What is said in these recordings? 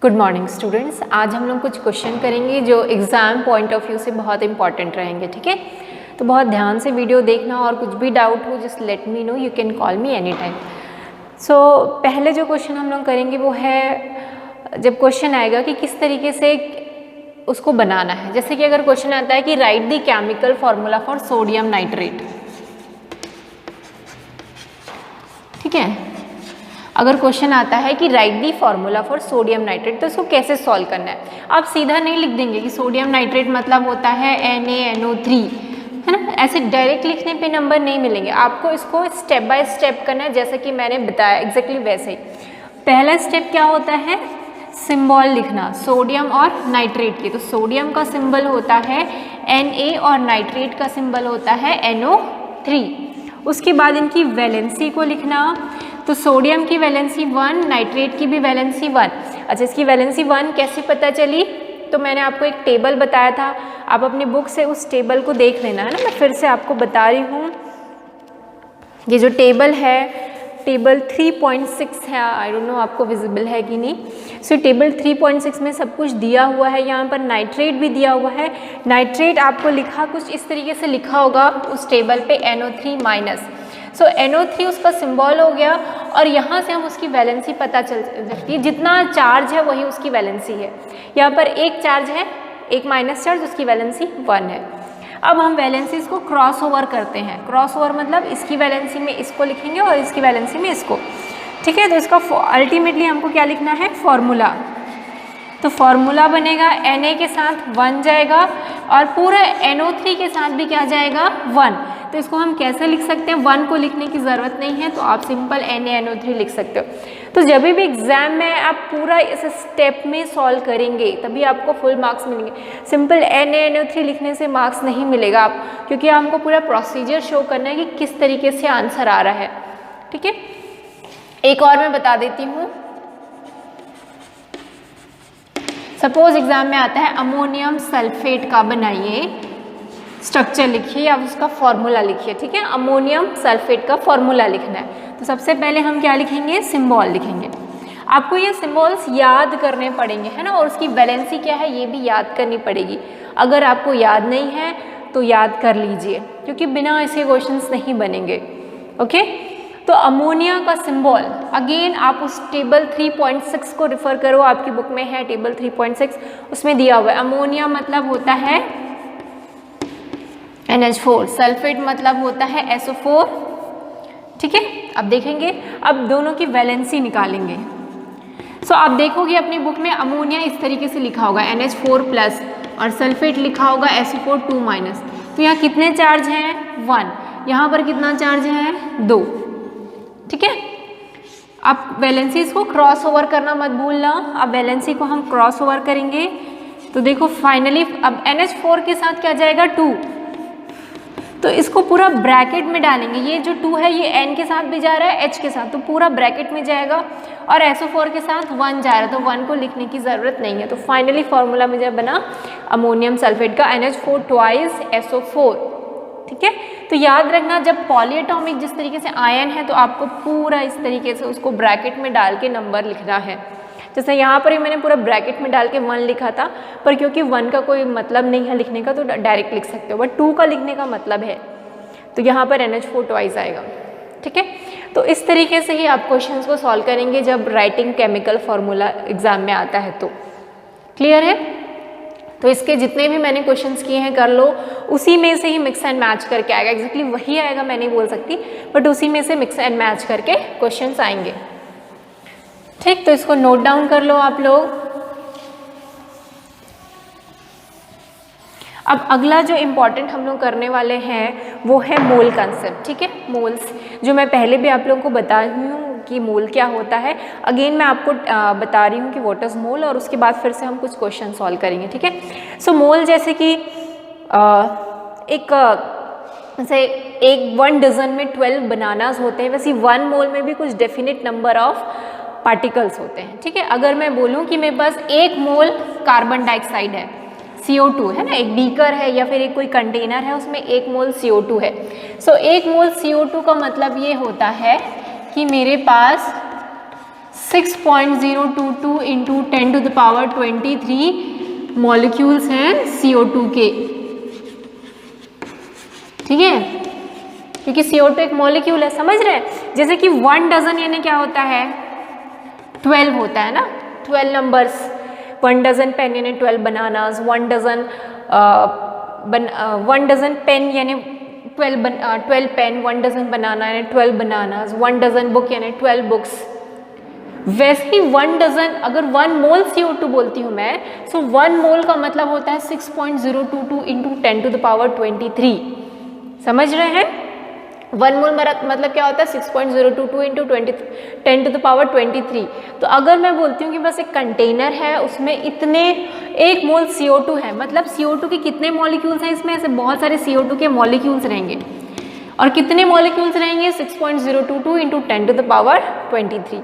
Good morning students. आज हम लोग कुछ क्वेश्चन करेंगे जो एग्ज़ाम पॉइंट ऑफ व्यू से बहुत इंपॉर्टेंट रहेंगे। ठीक है, तो बहुत ध्यान से वीडियो देखना और कुछ भी डाउट हो just let me know, you can call me any time. So पहले जो क्वेश्चन हम लोग करेंगे वो है, जब क्वेश्चन आएगा कि किस तरीके से उसको बनाना है। जैसे कि अगर क्वेश्चन आता है कि right the chemical formula for sodium nitrate, ठीक है। अगर क्वेश्चन आता है कि right the formula for sodium nitrate, तो इसको कैसे सॉल्व करना है। आप सीधा नहीं लिख देंगे कि सोडियम नाइट्रेट मतलब होता है NaNO3, है ना। ऐसे डायरेक्ट लिखने पे नंबर नहीं मिलेंगे, आपको इसको स्टेप बाय स्टेप करना है, जैसा कि मैंने बताया एग्जैक्टली वैसे ही। पहला स्टेप क्या होता है, सिंबल लिखना सोडियम और नाइट्रेट के। तो सोडियम का सिंबल होता है Na और नाइट्रेट का सिंबल होता है NO3। उसके बाद इनकी वैलेंसी को लिखना, तो सोडियम की वैलेंसी 1, नाइट्रेट की भी वैलेंसी 1। अच्छा, इसकी वैलेंसी 1 कैसे पता चली, तो मैंने आपको एक टेबल बताया था, आप अपनी बुक से उस टेबल को देख लेना, है ना। मैं फिर से आपको बता रही हूँ, ये जो टेबल है टेबल 3.6 है, आई डोंट नो आपको विजिबल है कि नहीं। सो टेबल 3.6 में सब कुछ दिया हुआ है, यहाँ पर नाइट्रेट भी दिया हुआ है। नाइट्रेट आपको लिखा कुछ इस तरीके से लिखा होगा उस टेबल पे NO3 माइनस। सो NO3 उसका सिंबल हो गया, और यहाँ से हम उसकी वैलेंसी पता चल सकती है। जितना चार्ज है वही उसकी वैलेंसी है। यहाँ पर एक चार्ज है, एक माइनस चार्ज, उसकी वैलेंसी 1 है। अब हम वैलेंसीज को क्रॉस ओवर करते हैं। क्रॉस ओवर मतलब इसकी वैलेंसी में इसको लिखेंगे और इसकी वैलेंसी में इसको, ठीक है। तो इसका अल्टीमेटली हमको क्या लिखना है, फॉर्मूला। तो फॉर्मूला बनेगा Na के साथ 1 जाएगा और पूरा NO3 के साथ भी क्या जाएगा, 1। तो इसको हम कैसे लिख सकते हैं, 1 को लिखने की ज़रूरत नहीं है, तो आप सिंपल NaNO3 लिख सकते हो। तो जब भी एग्जाम में आप पूरा इस स्टेप में सॉल्व करेंगे तभी आपको फुल मार्क्स मिलेंगे। सिंपल NaNO3 लिखने से मार्क्स नहीं मिलेगा आप, क्योंकि हमको पूरा प्रोसीजर शो करना है कि किस तरीके से आंसर आ रहा है, ठीक है। एक और मैं बता देती हूँ, सपोज एग्जाम में आता है अमोनियम सल्फेट का बनाइए, स्ट्रक्चर लिखिए या उसका फॉर्मूला लिखिए, ठीक है। अमोनियम सल्फेट का फॉर्मूला लिखना है, तो सबसे पहले हम क्या लिखेंगे, सिंबल लिखेंगे। आपको ये सिंबल्स याद करने पड़ेंगे, है ना, और उसकी वैलेंसी क्या है ये भी याद करनी पड़ेगी। अगर आपको याद नहीं है तो याद कर लीजिए, क्योंकि बिना ऐसे क्वेश्चंस नहीं बनेंगे, ओके। तो अमोनिया का सिंबल अगेन आप उस टेबल 3.6 को रिफर करो, आपकी बुक में है टेबल 3.6, उसमें दिया हुआ है। अमोनिया मतलब होता है NH4, सल्फेट मतलब होता है SO4, ठीक है। अब देखेंगे, अब दोनों की वैलेंसी निकालेंगे। सो आप देखोगे अपनी बुक में अमोनिया इस तरीके से लिखा होगा NH4 प्लस, और सल्फेट लिखा होगा SO4 2 माइनस। तो यहाँ कितने चार्ज हैं, 1। यहाँ पर कितना चार्ज है, 2, ठीक है। अब वैलेंसीज को क्रॉस ओवर करना मत भूलना। अब वैलेंसी को हम क्रॉस ओवर करेंगे तो देखो फाइनली अब NH4 के साथ क्या जाएगा, 2। तो इसको पूरा ब्रैकेट में डालेंगे। ये जो 2 है ये N के साथ भी जा रहा है, H के साथ, तो पूरा ब्रैकेट में जाएगा, और SO4 के साथ 1 जा रहा है, तो 1 को लिखने की ज़रूरत नहीं है। तो फाइनली फॉर्मूला मुझे बना अमोनियम सल्फेट का NH4 ट्वाइस SO4, ठीक है। तो याद रखना, जब पॉलीएटॉमिक जिस तरीके से आयन है तो आपको पूरा इस तरीके से उसको ब्रैकेट में डाल के नंबर लिखना है। जैसे यहाँ पर ही मैंने पूरा ब्रैकेट में डाल के 1 लिखा था, पर क्योंकि 1 का कोई मतलब नहीं है लिखने का तो डायरेक्ट लिख सकते हो, बट 2 का लिखने का मतलब है, तो यहाँ पर NH4 ट्वाइस आएगा, ठीक है। तो इस तरीके से ही आप क्वेश्चंस को सॉल्व करेंगे जब राइटिंग केमिकल फॉर्मूला एग्जाम में आता है। तो क्लियर है। तो इसके जितने भी मैंने क्वेश्चंस किए हैं कर लो, उसी में से ही मिक्स एंड मैच करके आएगा। एग्जैक्टली वही आएगा मैं नहीं बोल सकती, बट उसी में से मिक्स एंड मैच करके क्वेश्चंस आएंगे, ठीक। तो इसको नोट डाउन कर लो आप लोग। अब अगला जो इम्पॉर्टेंट हम लोग करने वाले हैं वो है मोल कंसेप्ट, ठीक है। मोल्स जो मैं पहले भी आप लोगों को बता रही हूँ कि मोल क्या होता है, अगेन मैं आपको बता रही हूँ कि व्हाट इज मोल, और उसके बाद फिर से हम कुछ क्वेश्चन सॉल्व करेंगे, ठीक है। सो मोल जैसे कि एक 1 डजन में 12 बनानास होते हैं, वैसे 1 मोल में भी कुछ डेफिनेट नंबर ऑफ पार्टिकल्स होते हैं, ठीक है। अगर मैं बोलूँ कि मेरे पास 1 मोल कार्बन डाइऑक्साइड है, CO2 है ना, एक बीकर है या फिर एक कोई कंटेनर है, उसमें 1 मोल CO2 है। सो 1 मोल CO2 का मतलब ये होता है कि मेरे पास 6.022 into 10 to the power 23 molecules हैं CO2 के, ठीक है, क्योंकि CO2 एक मॉलिक्यूल है, समझ रहे हैं। जैसे कि 1 डजन यानी क्या होता है, 12 होता है ना, 12 नंबर्स। 1 डजन पेन यानी 12 बनानास, 1 डजन पेन यानी 12 पेन, 1 डजन बनाना यानी 12 बनानास, 1 डजन बुक यानी 12 बुक्स। वैसे ही 1 डजन, अगर 1 मोल CO2 बोलती हूँ मैं, सो 1 मोल का मतलब होता है 6.022 इंटू 10 टू द पावर 23। समझ रहे हैं? 1 मोल मतलब क्या होता है, 6.022 इंटू 10 टू द पावर 23। तो अगर मैं बोलती हूँ कि बस एक कंटेनर है, उसमें इतने 1 मोल CO2 है, मतलब CO2 के कितने मॉलिक्यूल्स हैं इसमें, ऐसे बहुत सारे CO2 के मॉलिक्यूल्स रहेंगे। और कितने मॉलिक्यूल्स रहेंगे, 6.022 इंटू 10 टू द पावर 23,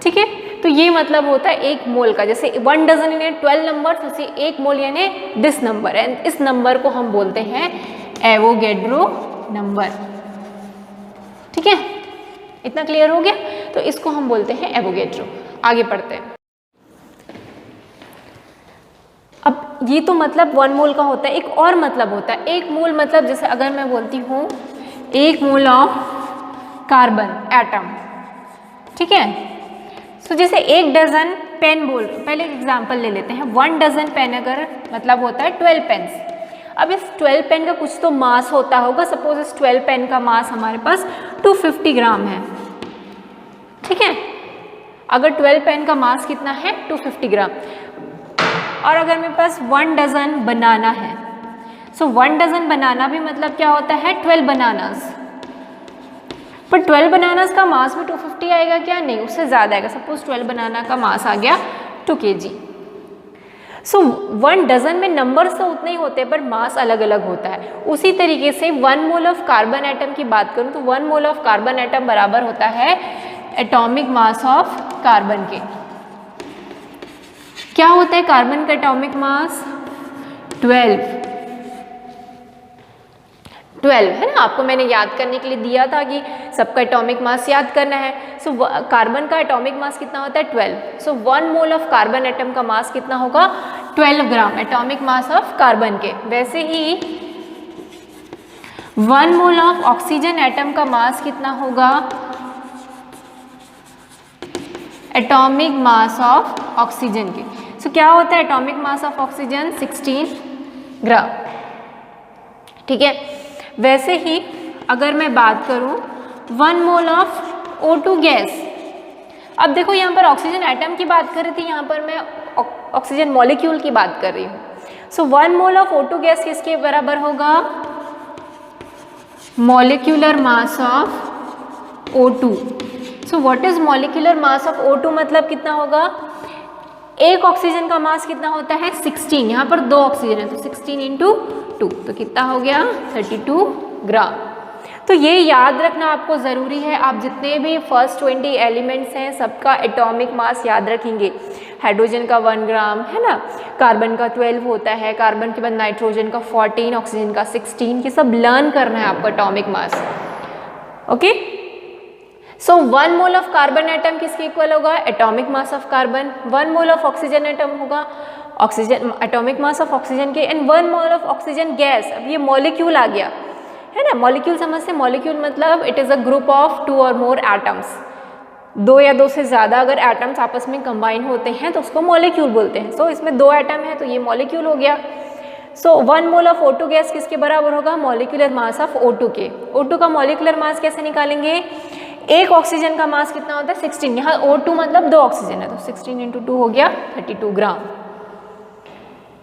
ठीक है। तो ये मतलब होता है 1 मोल का। जैसे 1 डजन यानी 12 नंबर, जैसे 1 मोल यानी दिस नंबर, एंड इस नंबर को हम बोलते हैं एवोगैड्रो नंबर, ठीक है। इतना क्लियर हो गया? तो इसको हम बोलते हैं एवोगैड्रो। आगे पढ़ते हैं। अब ये तो मतलब 1 मोल का होता है। एक और मतलब होता है, 1 मोल मतलब जैसे अगर मैं बोलती हूँ 1 मोल ऑफ कार्बन एटम, ठीक है। तो जैसे 1 डजन पेन बोल, पहले एग्जांपल ले लेते हैं। 1 डजन पेन अगर मतलब होता है 12 पेन्स। अब इस 12 पेन का कुछ तो मास होता होगा। सपोज इस 12 पेन का मास हमारे पास 250 ग्राम है, ठीक है। अगर 12 पेन का मास कितना है, 250 ग्राम। और अगर मेरे पास 1 डजन बनाना है, सो 1 डजन बनाना भी मतलब क्या होता है, 12 बनानास। पर 12 बनानास का मास भी 250 आएगा क्या? नहीं, उससे ज़्यादा आएगा। सपोज 12 बनाना का मास आ गया 2 kg। सो 1 डजन में नंबर्स तो उतने ही होते हैं पर मास अलग अलग होता है। उसी तरीके से 1 मोल ऑफ कार्बन एटम की बात करूं तो 1 मोल ऑफ कार्बन एटम बराबर होता है एटॉमिक मास ऑफ कार्बन के। क्या होता है कार्बन का एटॉमिक मास? 12 है ना। आपको मैंने याद करने के लिए दिया था कि सबका एटॉमिक मास याद करना है। सो कार्बन का एटॉमिक मास कितना होता है? 12। सो 1 मोल ऑफ कार्बन एटम का मास कितना होगा? 12 ग्राम, एटॉमिक मास ऑफ कार्बन के। वैसे ही 1 मोल ऑफ ऑक्सीजन एटम का मास कितना होगा? एटॉमिक मास ऑफ ऑक्सीजन के। सो क्या होता है एटॉमिक मास ऑफ ऑक्सीजन? 16 ग्राम, ठीक है। वैसे ही अगर मैं बात करूं 1 मोल ऑफ O2 गैस, अब देखो यहाँ पर ऑक्सीजन एटम की बात कर रही थी, यहाँ पर मैं ऑक्सीजन मॉलिक्यूल की बात कर रही हूँ। सो 1 मोल ऑफ O2 गैस किसके बराबर होगा? Molecular mass of O2। So what is molecular mass of O2 मतलब कितना होगा? एक ऑक्सीजन का मास कितना होता है? 16। यहाँ पर 2 ऑक्सीजन है तो 16 इंटू 2 तो कितना हो गया? 32 ग्राम। तो ये याद रखना आपको ज़रूरी है। आप जितने भी फर्स्ट 20 एलिमेंट्स हैं सबका एटॉमिक मास याद रखेंगे। हाइड्रोजन का 1 ग्राम है ना, कार्बन का 12 होता है, कार्बन के बाद नाइट्रोजन का 14, ऑक्सीजन का 16, ये सब लर्न करना है आपको atomic mass. Okay, so 1 mole of carbon atom किसके इक्वल होगा? Atomic mass of carbon. 1 mole of oxygen atom होगा oxygen, atomic mass of oxygen के, and 1 mole of oxygen gas. अब ये मॉलिक्यूल आ गया है ना। मॉलिक्यूल समझते हैं? मॉलिक्यूल मतलब it is a group of 2 और मोर एटम्स। 2 या 2 से ज़्यादा अगर एटम्स आपस में कंबाइन होते हैं तो उसको मॉलिक्यूल बोलते हैं। सो इसमें 2 एटम है तो ये मॉलिक्यूल हो गया। सो 1 मोल ऑफ O2 गैस किसके बराबर होगा? मॉलिक्यूलर मास ऑफ O2 के। O2 का मॉलिक्यूलर मास कैसे निकालेंगे? एक ऑक्सीजन का मास कितना होता है? 16। यहाँ O2 मतलब 2 ऑक्सीजन है तो 16 इंटू 2 हो गया 32 ग्राम,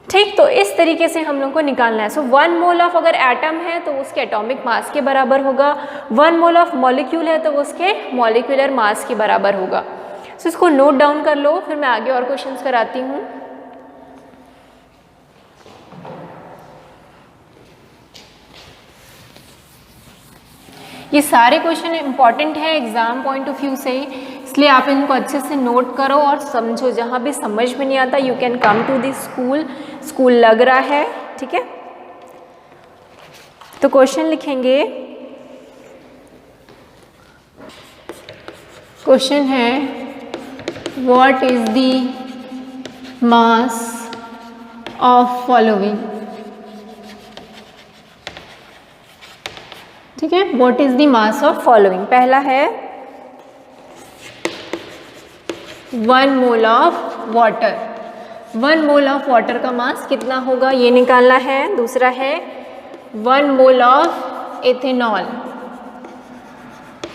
ठीक। तो इस तरीके से हम लोग को निकालना है। सो 1 मोल ऑफ अगर एटम है तो उसके एटॉमिक मास के बराबर होगा। 1 मोल ऑफ मॉलिक्यूल है तो उसके मॉलिक्यूलर मास के बराबर होगा। सो इसको नोट डाउन कर लो, फिर मैं आगे और क्वेश्चंस कराती हूँ। ये सारे क्वेश्चन इंपॉर्टेंट है एग्जाम पॉइंट ऑफ व्यू से, इसलिए आप इनको अच्छे से नोट करो और समझो। जहाँ भी समझ में नहीं आता you can come to this school, school लग रहा है, ठीक है। तो क्वेश्चन लिखेंगे। क्वेश्चन है what is the mass of following, ठीक है, what is the mass of following. पहला है 1 mole of water, 1 mole of water का मास कितना होगा ये निकालना है। दूसरा है 1 मोल ऑफ एथेनॉल,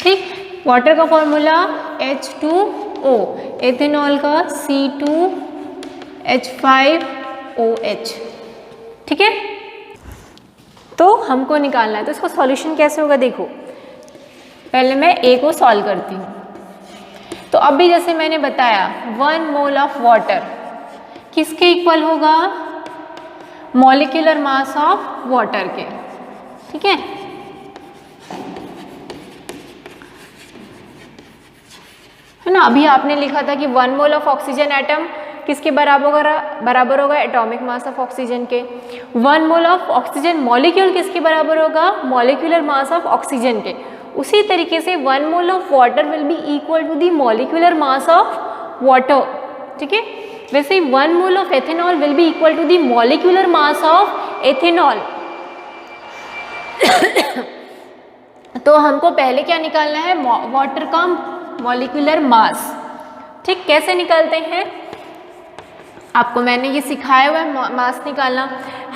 ठीक, वाटर का फॉर्मूला H2O, एथेनॉल का C2H5OH, ठीक है। तो हमको निकालना है, तो इसका सॉल्यूशन कैसे होगा देखो, पहले मैं A को सॉल्व करती हूँ। तो अभी जैसे मैंने बताया 1 मोल ऑफ वाटर किसके इक्वल होगा, मॉलिक्यूलर मास ऑफ वाटर के, ठीक है। है ना, अभी आपने लिखा था कि 1 मोल ऑफ ऑक्सीजन एटम किसके बराबर होगा एटॉमिक मास ऑफ ऑक्सीजन के। 1 मोल ऑफ ऑक्सीजन मॉलिक्यूल किसके बराबर होगा, मॉलिक्यूलर मास ऑफ ऑक्सीजन के। उसी तरीके से 1 mole of water will be equal to the molecular mass of water, ठीक है। वैसे 1 mole of ethanol will be equal to the molecular mass of ethanol. तो हमको पहले क्या निकालना है, वाटर का मॉलिक्यूलर मास, ठीक। कैसे निकालते हैं, आपको मैंने ये सिखाया हुआ है मास निकालना।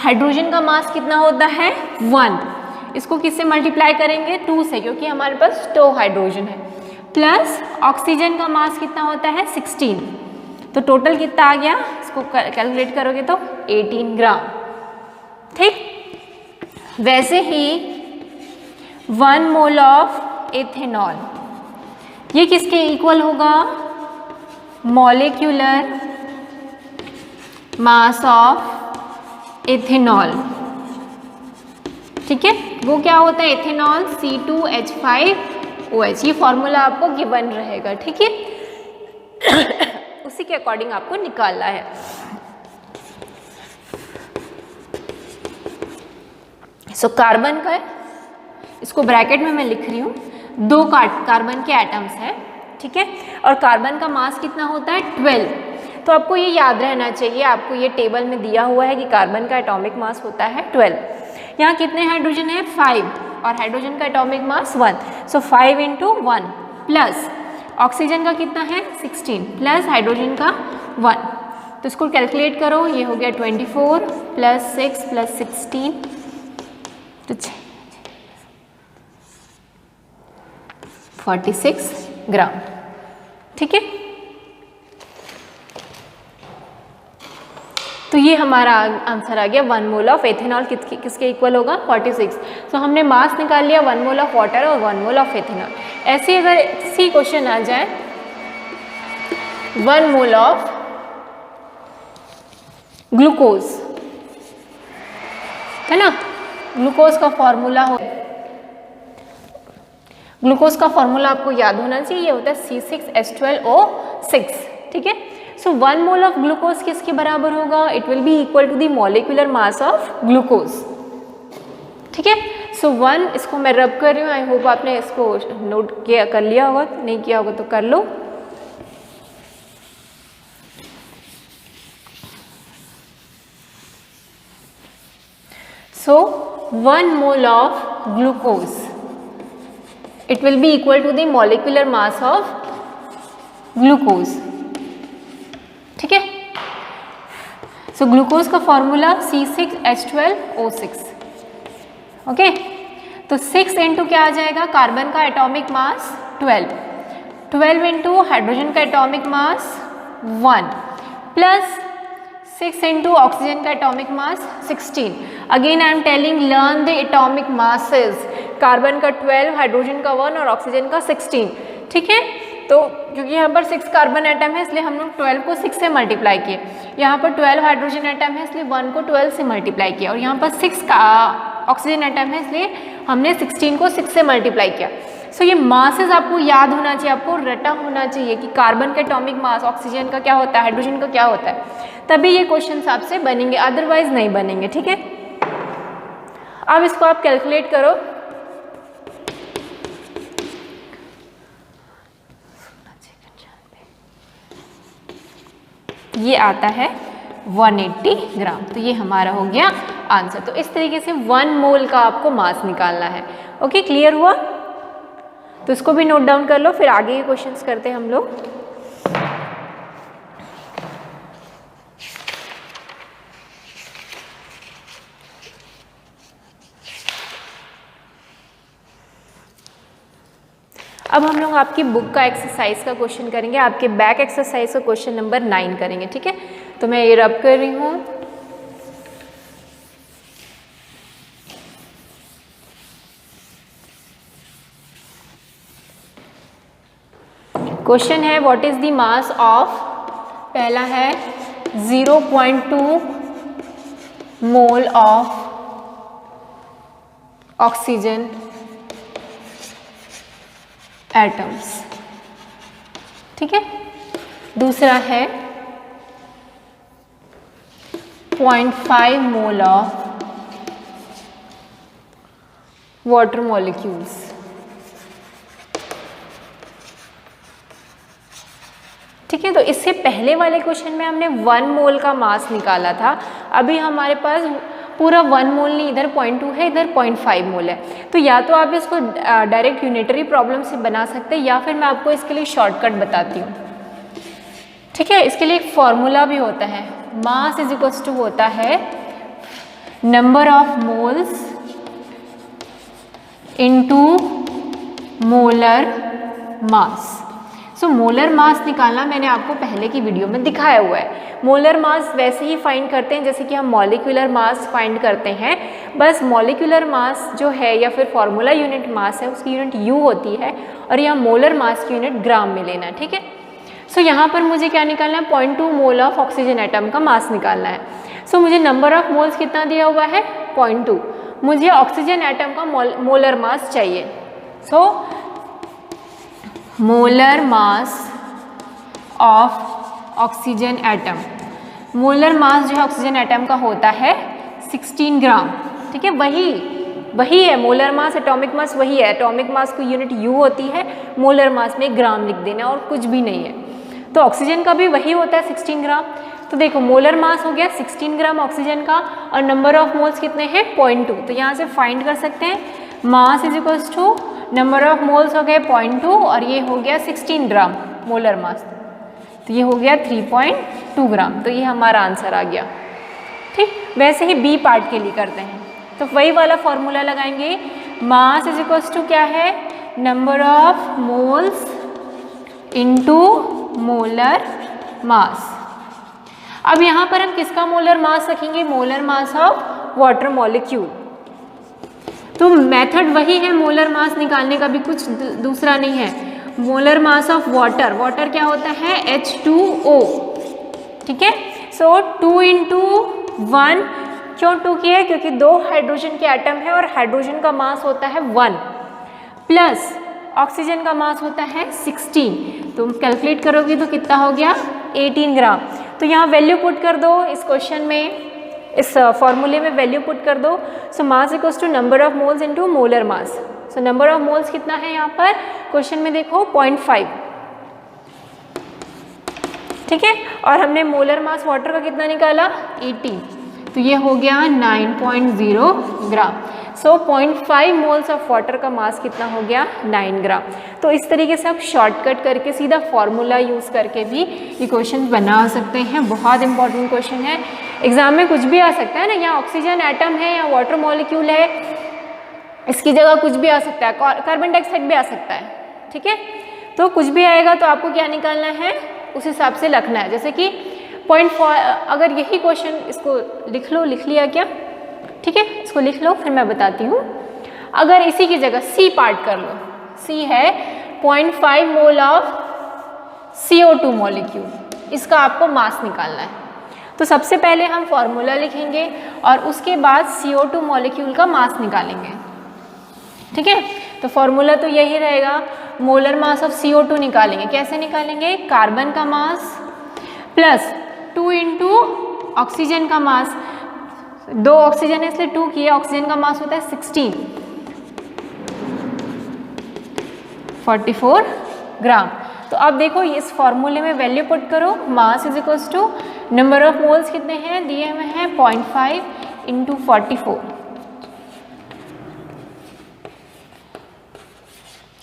हाइड्रोजन का मास कितना होता है 1, इसको किससे मल्टीप्लाई करेंगे 2 से, क्योंकि हमारे पास 2 हाइड्रोजन है। प्लस ऑक्सीजन का मास कितना होता है 16, तो टोटल कितना आ गया, इसको कैलकुलेट करोगे तो 18 ग्राम, ठीक। वैसे ही 1 मोल ऑफ एथेनॉल ये किसके इक्वल होगा, मॉलिक्यूलर मास ऑफ एथेनॉल, ठीक है। वो क्या होता है एथेनॉल C2H5OH, ये फॉर्मूला आपको गिवन रहेगा, ठीक है। उसी के अकॉर्डिंग आपको निकालना है। सो कार्बन का, इसको ब्रैकेट में मैं लिख रही हूँ, 2 कार्बन के एटम्स हैं, ठीक है, और कार्बन का मास कितना होता है 12। तो आपको ये याद रहना चाहिए, आपको ये टेबल में दिया हुआ है कि कार्बन का एटॉमिक मास होता है 12। यहाँ कितने हाइड्रोजन है 5, और हाइड्रोजन का एटॉमिक मास 1, सो 5 × 1 प्लस ऑक्सीजन का कितना है 16 प्लस हाइड्रोजन का 1। तो इसको कैलकुलेट करो, ये हो गया 24 + 6 + 16, तो 46 ग्राम, ठीक है। तो ये हमारा आंसर आ गया 1 मोल ऑफ एथेनॉल किसके इक्वल होगा 46। तो हमने मास निकाल लिया 1 मोल ऑफ वाटर और 1 मोल ऑफ एथेनॉल। ऐसे अगर सी क्वेश्चन आ जाए 1 मोल ऑफ ग्लूकोज, है ना, ग्लूकोज का फॉर्मूला हो, ग्लूकोज का फॉर्मूला आपको याद होना चाहिए, ये होता है C6H12O6, ठीक है। सो 1 मोल ऑफ ग्लूकोज किसके बराबर होगा, it will be equal to the molecular mass of glucose, ठीक है। सो 1, इसको मैं रब कर रही हूँ, आई होप आपने इसको नोट किया कर लिया होगा, नहीं किया होगा तो कर लो। सो 1 mole of glucose it will be equal to the molecular mass of glucose, ठीक है। सो ग्लूकोज का फॉर्मूला C6H12O6, ओके। तो 6 इंटू क्या आ जाएगा, कार्बन का एटॉमिक मास 12 इंटू हाइड्रोजन का atomic mass 1 plus 6 into oxygen का atomic mass 16। Again I am telling learn the atomic masses, carbon का 12, हाइड्रोजन का 1 और ऑक्सीजन का 16, ठीक है। तो क्योंकि यहाँ पर 6 कार्बन एटम है इसलिए हम लोग 12 को 6 से मल्टीप्लाई किए, यहाँ पर 12 हाइड्रोजन एटम है इसलिए 1 को 12 से मल्टीप्लाई किया, और यहाँ पर 6 का ऑक्सीजन एटम है इसलिए हमने 16 को 6 से मल्टीप्लाई किया। सो ये मासेस आपको याद होना चाहिए, आपको रटा होना चाहिए कि कार्बन का एटॉमिक मास ऑक्सीजन का क्या होता है, हाइड्रोजन का क्या होता है, तभी ये क्वेश्चन आपसे बनेंगे, अदरवाइज नहीं बनेंगे, ठीक है। अब इसको आप कैलकुलेट करो, ये आता है 180 ग्राम। तो ये हमारा हो गया आंसर। तो इस तरीके से 1 मोल का आपको मास निकालना है। ओके, क्लियर हुआ? तो इसको भी नोट डाउन कर लो, फिर आगे के क्वेश्चंस करते हैं हम लोग। अब हम लोग आपकी बुक का एक्सरसाइज का क्वेश्चन करेंगे, आपके बैक एक्सरसाइज का क्वेश्चन नंबर 9 करेंगे। ठीक है, तो मैं ये रब कर रही हूँ। क्वेश्चन है what is the mass of, पहला है 0.2 मोल ऑफ ऑक्सीजन एटम्स। ठीक है, दूसरा है 0.5 मोल ऑफ वाटर मॉलिक्यूल्स। ठीक है, तो इससे पहले वाले क्वेश्चन में हमने 1 मोल का मास निकाला था। अभी हमारे पास पूरा 1 मोल नहीं, इधर 0.2 है, इधर 0.5 मोल है। तो या तो आप इसको डायरेक्ट यूनिटरी प्रॉब्लम से बना सकते हैं, या फिर मैं आपको इसके लिए शॉर्टकट बताती हूँ। ठीक है, इसके लिए एक फॉर्मूला भी होता है, मास इज इक्वल्स टू होता है number of moles into molar mass. So molar mass निकालना मैंने आपको पहले की वीडियो में दिखाया हुआ है। मोलर मास वैसे ही फाइंड करते हैं जैसे कि हम मॉलिक्यूलर मास फाइंड करते हैं, बस मॉलिक्यूलर मास जो है या फिर फॉर्मूला यूनिट मास है उसकी यूनिट यू होती है, और यहाँ मोलर मास की यूनिट ग्राम में लेना है। ठीक है, सो यहाँ पर मुझे क्या निकालना है, 0.2 मोल ऑफ ऑक्सीजन एटम का मास निकालना है। सो मुझे नंबर ऑफ मोल्स कितना दिया हुआ है, 0.2। मुझे ऑक्सीजन एटम का मोलर मास चाहिए। So molar mass of oxygen atom, molar mass जो है ऑक्सीजन एटम का होता है 16 ग्राम। ठीक है, वही है मोलर मास, एटॉमिक मास वही है। एटॉमिक मास की यूनिट यू होती है, मोलर मास में ग्राम लिख देना और कुछ भी नहीं है। तो ऑक्सीजन का भी वही होता है 16 ग्राम। तो देखो मोलर मास हो गया 16 ग्राम ऑक्सीजन का, और नंबर ऑफ मोल्स कितने हैं, 0.2। तो यहाँ से फाइंड कर सकते हैं mass is equals to number of moles हो गए 0.2, और ये हो गया 16 ग्राम मोलर मास, तो ये हो गया 3.2 ग्राम। तो ये हमारा आंसर आ गया। ठीक, वैसे ही बी पार्ट के लिए करते हैं, तो वही वाला फॉर्मूला लगाएंगे, मास इज इक्वल्स टू क्या है, number of moles into molar मास। अब यहाँ पर हम किसका मोलर मास रखेंगे, molar mass of water molecule. तो मेथड वही है मोलर मास निकालने का, भी कुछ दूसरा नहीं है। Molar mass of water, water क्या होता है, H2O। ठीक है, सो 2 × 1, क्यों 2 की है, क्योंकि 2 हाइड्रोजन के एटम है और हाइड्रोजन का मास होता है 1, प्लस ऑक्सीजन का मास होता है 16। तुम कैलकुलेट करोगे तो कितना हो गया, 18 ग्राम। तो यहाँ वैल्यू पुट कर दो इस क्वेश्चन में, इस फॉर्मूले में वैल्यू पुट कर दो। So mass equals to number of moles into molar mass. So number of moles कितना है यहाँ पर क्वेश्चन में, देखो 0.5। ठीक है, और हमने मोलर मास वाटर का कितना निकाला, 80। तो ये हो गया 9.0 ग्राम। सो 0.5 मोल्स ऑफ वाटर का मास कितना हो गया, 9 ग्राम। तो इस तरीके से आप शॉर्टकट करके सीधा फॉर्मूला यूज़ करके भी ये क्वेश्चन बना सकते हैं। बहुत इंपॉर्टेंट क्वेश्चन है, एग्जाम में कुछ भी आ सकता है ना, यहाँ ऑक्सीजन एटम है या वाटर मॉलिक्यूल है, इसकी जगह कुछ भी आ सकता है, कार्बन डाइऑक्साइड भी आ सकता है। ठीक है, तो कुछ भी आएगा तो आपको क्या निकालना है, उस हिसाब से लिखना है। जैसे कि 0.4, अगर यही क्वेश्चन, इसको लिख लो, लिख लिया क्या, ठीक है, इसको लिख लो, फिर मैं बताती हूँ। अगर इसी की जगह सी पार्ट कर लो, सी है 0.5 मोल ऑफ CO2 मॉलिक्यूल, इसका आपको मास निकालना है। तो सबसे पहले हम फॉर्मूला लिखेंगे और उसके बाद CO2 मॉलिक्यूल का मास निकालेंगे। ठीक है, तो फॉर्मूला तो यही रहेगा, मोलर मास ऑफ CO2 निकालेंगे। कैसे निकालेंगे, कार्बन का मास प्लस 2 × ऑक्सीजन का मास, 2 ऑक्सीजन है इसलिए 2 किया, ऑक्सीजन का मास होता है 16, 44 ग्राम। तो अब देखो इस फॉर्मूले में वैल्यू पुट करो, mass is equals to number of moles कितने हैं दिए हुए हैं 0.5 इंटू 44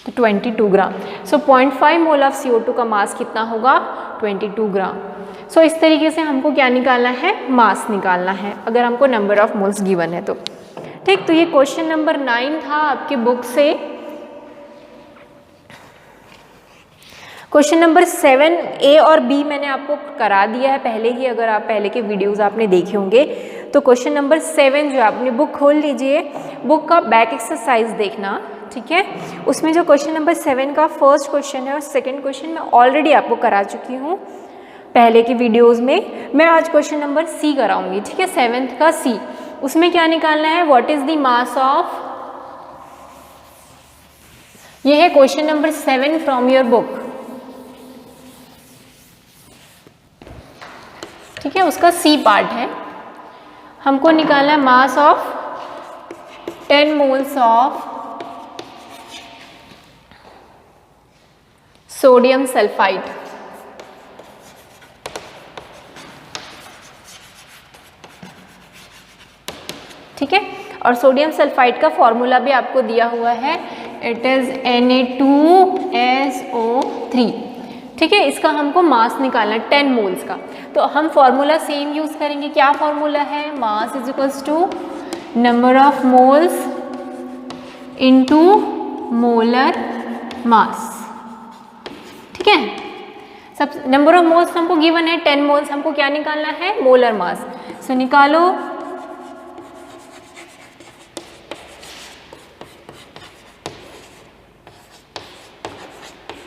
तो 22 ग्राम। सो 0.5 मोल ऑफ CO2 का मास कितना होगा 22 ग्राम। सो इस तरीके से हमको क्या निकालना है, मास निकालना है अगर हमको नंबर ऑफ मोल्स गिवन है तो। ठीक, तो ये क्वेश्चन नंबर 9 था आपके बुक से। क्वेश्चन नंबर 7 A और B मैंने आपको करा दिया है पहले ही, अगर आप पहले के वीडियोस आपने देखे होंगे तो क्वेश्चन नंबर 7 जो आपने बुक खोल लीजिए, बुक का बैक एक्सरसाइज देखना, ठीक है। उसमें जो क्वेश्चन नंबर 7 का फर्स्ट क्वेश्चन है और सेकंड क्वेश्चन मैं ऑलरेडी आपको करा चुकी हूँ पहले की वीडियोस में। मैं आज क्वेश्चन नंबर C कराऊंगी, ठीक है, 7th का C। उसमें क्या निकालना है, what is the mass of, ये है question number 7 from your book, ठीक है, उसका C पार्ट है। हमको निकालना है मास of 10 moles of sodium sulphide. ठीक है, और सोडियम सल्फाइड का फॉर्मूला भी आपको दिया हुआ है, इट इज Na2SO3। ठीक है, इसका हमको मास निकालना है 10 मोल्स का। तो हम फॉर्मूला सेम यूज करेंगे, क्या फॉर्मूला है, mass is equals to number of moles into molar mass. ठीक है, सब नंबर ऑफ मोल्स हमको गिवन है 10 मोल्स, हमको क्या निकालना है, मोलर मास। सो निकालो,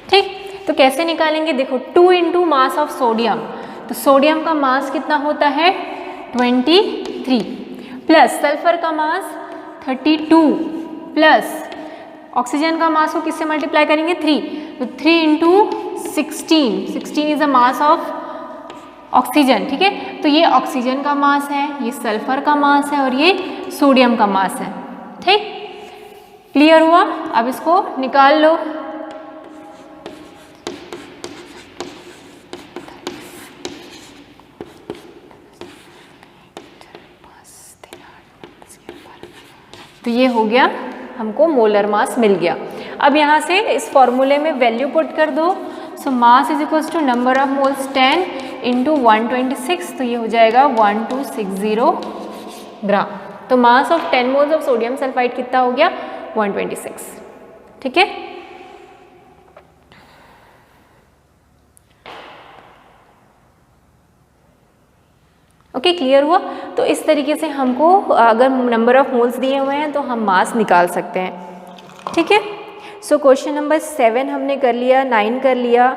ठीक, तो कैसे निकालेंगे, देखो 2 इंटू मास ऑफ सोडियम, तो सोडियम का मास कितना होता है 23 प्लस सल्फर का मास 32 प्लस ऑक्सीजन का मास को किससे मल्टीप्लाई करेंगे 3, तो 3 into 16 is the mass of oxygen. ठीक है, तो ये ऑक्सीजन का मास है, ये सल्फर का मास है और ये सोडियम का मास है। ठीक, क्लियर हुआ, अब इसको निकाल लो। तो ये हो गया, हमको मोलर मास मिल गया। अब यहाँ से इस फॉर्मूले में वैल्यू पुट कर दो। So mass is equals to number of moles 10 into 126, तो ये हो जाएगा 1260 ग्राम। तो mass of 10 moles of sodium sulphide कितना हो गया 126। ठीक है, ओके, क्लियर हुआ। तो इस तरीके से हमको अगर नंबर ऑफ मोल्स दिए हुए हैं तो हम मास निकाल सकते हैं। ठीक है, सो क्वेश्चन नंबर 7 हमने कर लिया, 9 कर लिया।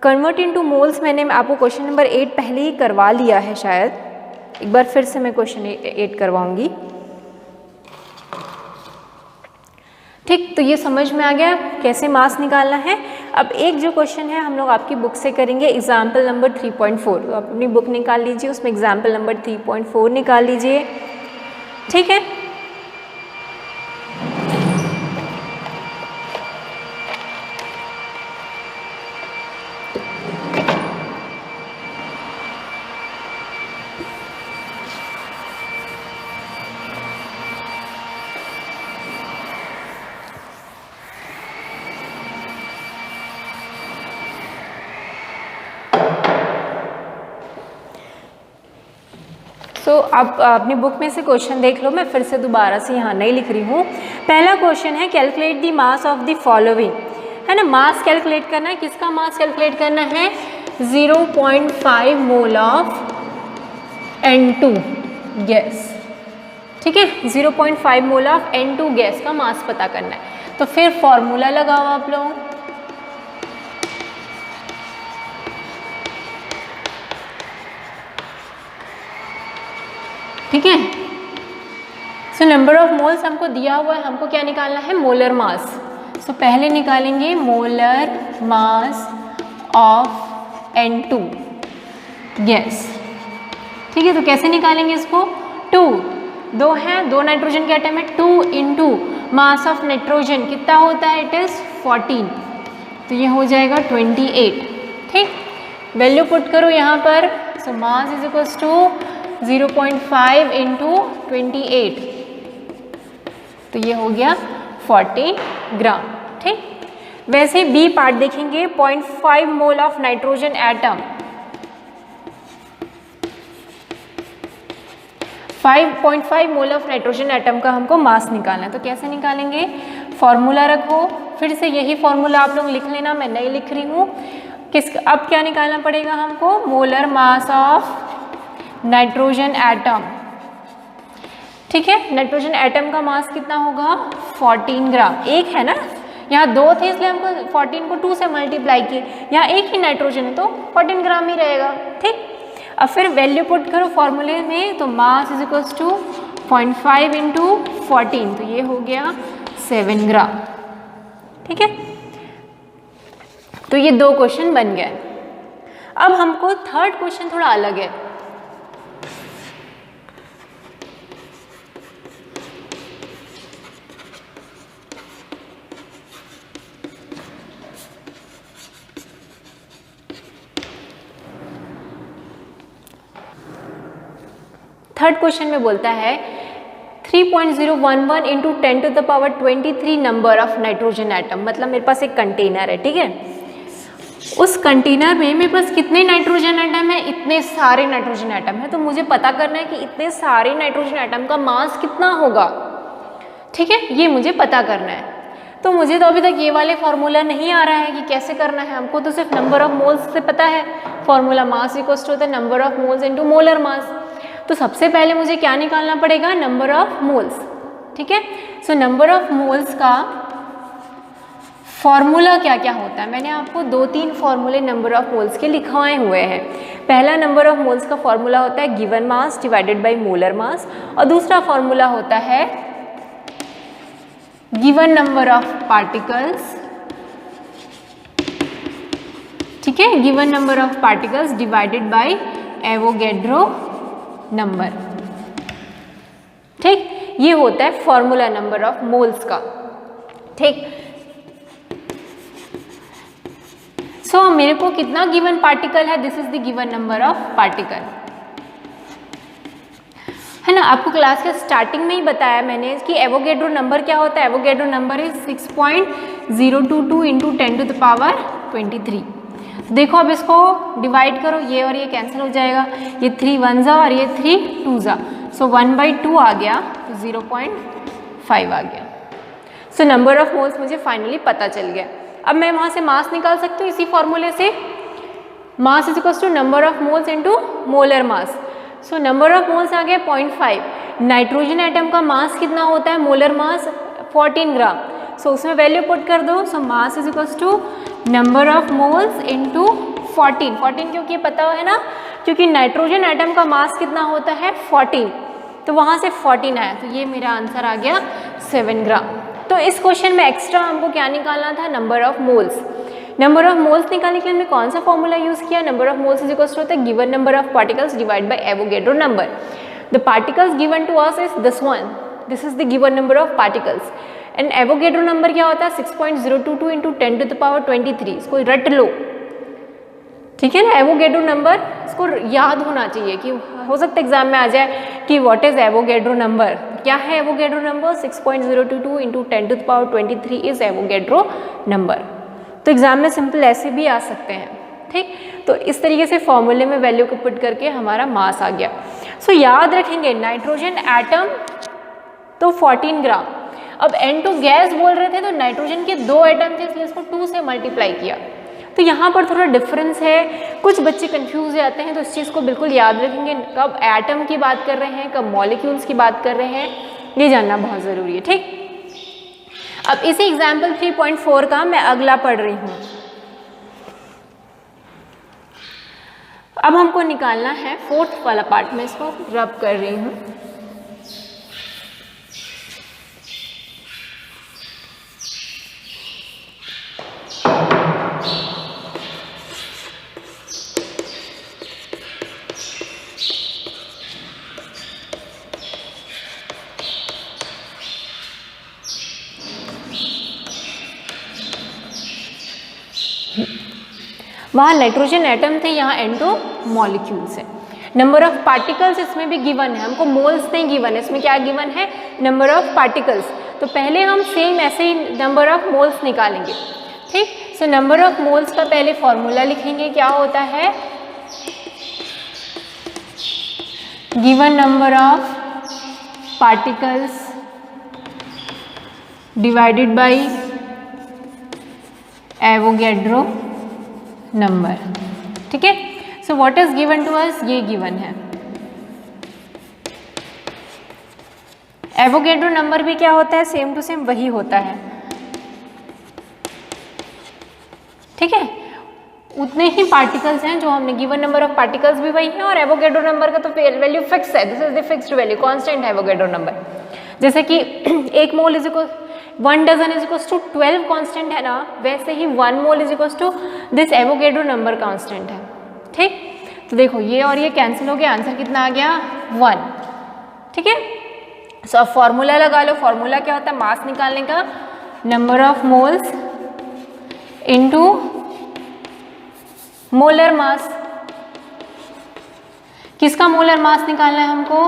कन्वर्ट इनटू मोल्स मैंने आपको क्वेश्चन नंबर 8 पहले ही करवा लिया है शायद, एक बार फिर से मैं क्वेश्चन 8 करवाऊंगी। ठीक, तो ये समझ में आ गया कैसे मास निकालना है। अब एक जो क्वेश्चन है हम लोग आपकी बुक से करेंगे, एग्जाम्पल नंबर 3.4। तो आप अपनी बुक निकाल लीजिए, उसमें एग्जाम्पल नंबर 3.4 निकाल लीजिए। ठीक है, तो आप अपनी बुक में से क्वेश्चन देख लो, मैं फिर से दोबारा से यहाँ नहीं लिख रही हूँ। पहला क्वेश्चन है calculate the mass of the following, है ना, मास कैलकुलेट करना है। किसका मास कैलकुलेट करना है, 0.5 मोल ऑफ N2 गैस। ठीक है, 0.5 मोल ऑफ N2 गैस का मास पता करना है। तो फिर फॉर्मूला लगाओ आप लोग, ठीक है। सो नंबर ऑफ मोल्स हमको दिया हुआ है, हमको क्या निकालना है, मोलर मास। सो पहले निकालेंगे molar mass of N2 gas. ठीक है, तो कैसे निकालेंगे इसको, 2 है, 2 नाइट्रोजन के एटम है, 2 इंटू मास ऑफ नाइट्रोजन कितना होता है, इट इज 14। तो ये हो जाएगा 28। ठीक, वैल्यू पुट करो यहाँ पर। So mass is equals to 0.5 into 28, तो ये हो गया 40 ग्राम। ठीक, वैसे बी पार्ट देखेंगे, 0.5 mole of nitrogen atom, 5.5 mole of nitrogen atom का हमको मास निकालना है। तो कैसे निकालेंगे, फॉर्मूला रखो, फिर से यही फॉर्मूला आप लोग लिख लेना, मैं नहीं लिख रही हूँ। अब क्या निकालना पड़ेगा हमको, molar mass of nitrogen atom. ठीक है, नाइट्रोजन एटम का मास कितना होगा, 14 ग्राम। एक है ना, यहाँ 2 थे इसलिए हमको 14 को 2 से मल्टीप्लाई किए, यहाँ एक ही नाइट्रोजन है तो 14 ग्राम ही रहेगा। ठीक, अब फिर वैल्यू पुट करो फॉर्मूले में, तो mass is equals to 0.5 into 14, तो ये हो गया 7 ग्राम। ठीक है, तो ये 2 क्वेश्चन बन गए। अब हमको थर्ड क्वेश्चन थोड़ा अलग है। थर्ड क्वेश्चन में बोलता है 3.011 into 10 to the power 23 number of nitrogen atom. मतलब मेरे पास एक कंटेनर है, ठीक है, उस कंटेनर में मेरे पास कितने नाइट्रोजन एटम है, इतने सारे नाइट्रोजन एटम है। तो मुझे पता करना है कि इतने सारे नाइट्रोजन एटम का मास कितना होगा। ठीक है, ये मुझे पता करना है। तो मुझे तो अभी तक ये वाले फॉर्मूला नहीं आ रहा है कि कैसे करना है। हमको तो सिर्फ नंबर ऑफ मोल्स से पता है, फॉर्मूला मास इक्वल्स टू होता है number of moles into molar मास। तो सबसे पहले मुझे क्या निकालना पड़ेगा, नंबर ऑफ मोल्स। ठीक है, सो नंबर ऑफ मोल्स का फॉर्मूला क्या क्या होता है, मैंने आपको 2-3 फॉर्मूले नंबर ऑफ मोल्स के लिखवाए हुए हैं। पहला नंबर ऑफ मोल्स का फॉर्मूला होता है given mass divided by molar mass, और दूसरा फॉर्मूला होता है गिवन नंबर ऑफ पार्टिकल्स। ठीक है, given number of particles divided by Avogadro number. ठीक, ये होता है फॉर्मूला नंबर ऑफ मोल्स का। ठीक, सो मेरे को कितना गिवन पार्टिकल है, this is the given number of particle, है ना। आपको क्लास के स्टार्टिंग में ही बताया मैंने कि एवोगैड्रो नंबर क्या होता है। Avogadro number is 6.022 into 10 to the power 23। देखो अब इसको डिवाइड करो, ये और ये कैंसिल हो जाएगा, ये 3 1 जा और ये 3 2 जा, सो 1/2 आ गया, तो 0.5 आ गया। सो नंबर ऑफ मोल्स मुझे फाइनली पता चल गया। अब मैं वहाँ से मास निकाल सकती हूँ इसी फॉर्मूले से, mass is equals to number of moles into molar mass. So number of moles आ गया 0.5। नाइट्रोजन एटम का मास कितना होता है, मोलर मास 14 ग्राम। सो उसमें वैल्यू पुट कर दो, so mass is equals to number of moles into 14 क्योंकि पता है ना, क्योंकि नाइट्रोजन एटम का मास कितना होता है 14, तो वहाँ से 14 आया, तो ये मेरा आंसर आ गया 7 ग्राम। तो इस क्वेश्चन में एक्स्ट्रा हमको क्या निकालना था, number of moles. Number of moles निकालने के लिए हमने कौन सा फॉर्मूला यूज किया, number of moles is equal to होता है given number of particles divide by Avogadro number. The particles given to us is this one, this is the given number of particles, and Avogadro number क्या होता है 6.022 into 10 to the power 23। इसको रट लो, ठीक है ना। एवोगैड्रो नंबर इसको याद होना चाहिए, कि हो सकता है एग्जाम में आ जाए कि व्हाट इज एवोगैड्रो नंबर, क्या है Avogadro number, 6.022 into 10 to the power 23 is Avogadro number. तो एग्जाम में सिंपल ऐसे भी आ सकते हैं, ठीक। तो इस तरीके से फॉर्मूले में वैल्यू को पुट करके हमारा मास आ गया। सो याद रखेंगे नाइट्रोजन एटम तो 14 ग्राम। अब N2 गैस बोल रहे थे, तो नाइट्रोजन के 2 एटम थे, इसलिए इसको 2 से मल्टीप्लाई किया। तो यहाँ पर थोड़ा डिफरेंस है, कुछ बच्चे कंफ्यूज हो जाते हैं, तो इस चीज़ को बिल्कुल याद रखेंगे, कब एटम की बात कर रहे हैं, कब मॉलिक्यूल्स की बात कर रहे हैं, ये जानना बहुत ज़रूरी है, ठीक। अब इसी एग्जाम्पल 3.4 का मैं अगला पढ़ रही हूँ। अब हमको निकालना है 4th वाला पार्ट, में इसको रब कर रही हूँ। वहाँ नाइट्रोजन एटम थे, यहाँ N2 मॉलिक्यूल्स है। नंबर ऑफ पार्टिकल्स इसमें भी गिवन है, हमको मोल्स नहीं गिवन है, इसमें क्या गिवन है, नंबर ऑफ पार्टिकल्स। तो पहले हम सेम ऐसे ही नंबर ऑफ मोल्स निकालेंगे, ठीक। सो नंबर ऑफ मोल्स का पहले फॉर्मूला लिखेंगे, क्या होता है, given number of particles divided by Avogadro number, ठीक है। So what is given to us, ये गिवन है। एवोगैड्रो नंबर भी क्या होता है, सेम टू सेम वही होता है, ठीक है। उतने ही पार्टिकल्स हैं जो हमने, गिवन नंबर ऑफ पार्टिकल्स भी वही है और एवोगैड्रो नंबर का तो वैल्यू फिक्स है, this is the fixed value, constant है एवोगैड्रो नंबर। जैसे कि 1 mole is equal 1 dozen is equal to 12 constant है ना, वैसे ही 1 mole is equal to this Avogadro number constant है, ठीक। तो देखो ये और ये कैंसिल हो गया, आंसर कितना आ गया, 1, ठीक है। सो अब फॉर्मूला लगा लो, फॉर्मूला क्या होता है, मास निकालने का, number of moles into molar मास। किसका मोलर मास निकालना है हमको,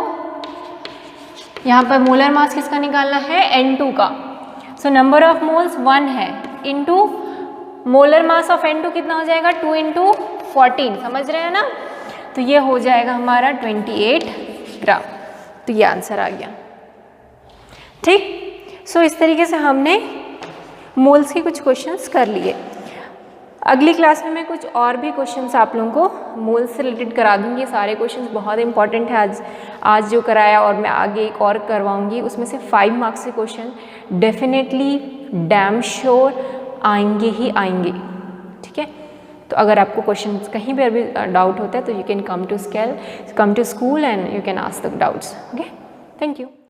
यहाँ पर मोलर मास किसका निकालना है, N2 का। सो नंबर ऑफ मोल्स 1 है, into molar mass of N2 कितना हो जाएगा, 2 × 14, समझ रहे हैं ना। तो ये हो जाएगा हमारा 28 ग्राम। तो ये आंसर आ गया, ठीक। सो इस तरीके से हमने मोल्स के कुछ क्वेश्चंस कर लिए। अगली क्लास में मैं कुछ और भी क्वेश्चंस आप लोगों को मोल्स से रिलेटेड करा दूंगी। सारे क्वेश्चंस बहुत इंपॉर्टेंट है, आज जो कराया और मैं आगे एक और करवाऊंगी, उसमें से 5 मार्क्स के क्वेश्चन डेफिनेटली डैम श्योर आएंगे ही आएंगे, ठीक है। तो अगर आपको क्वेश्चन कहीं पर भी डाउट होता है तो you can come to school and you can ask the doubts, okay. Thank you.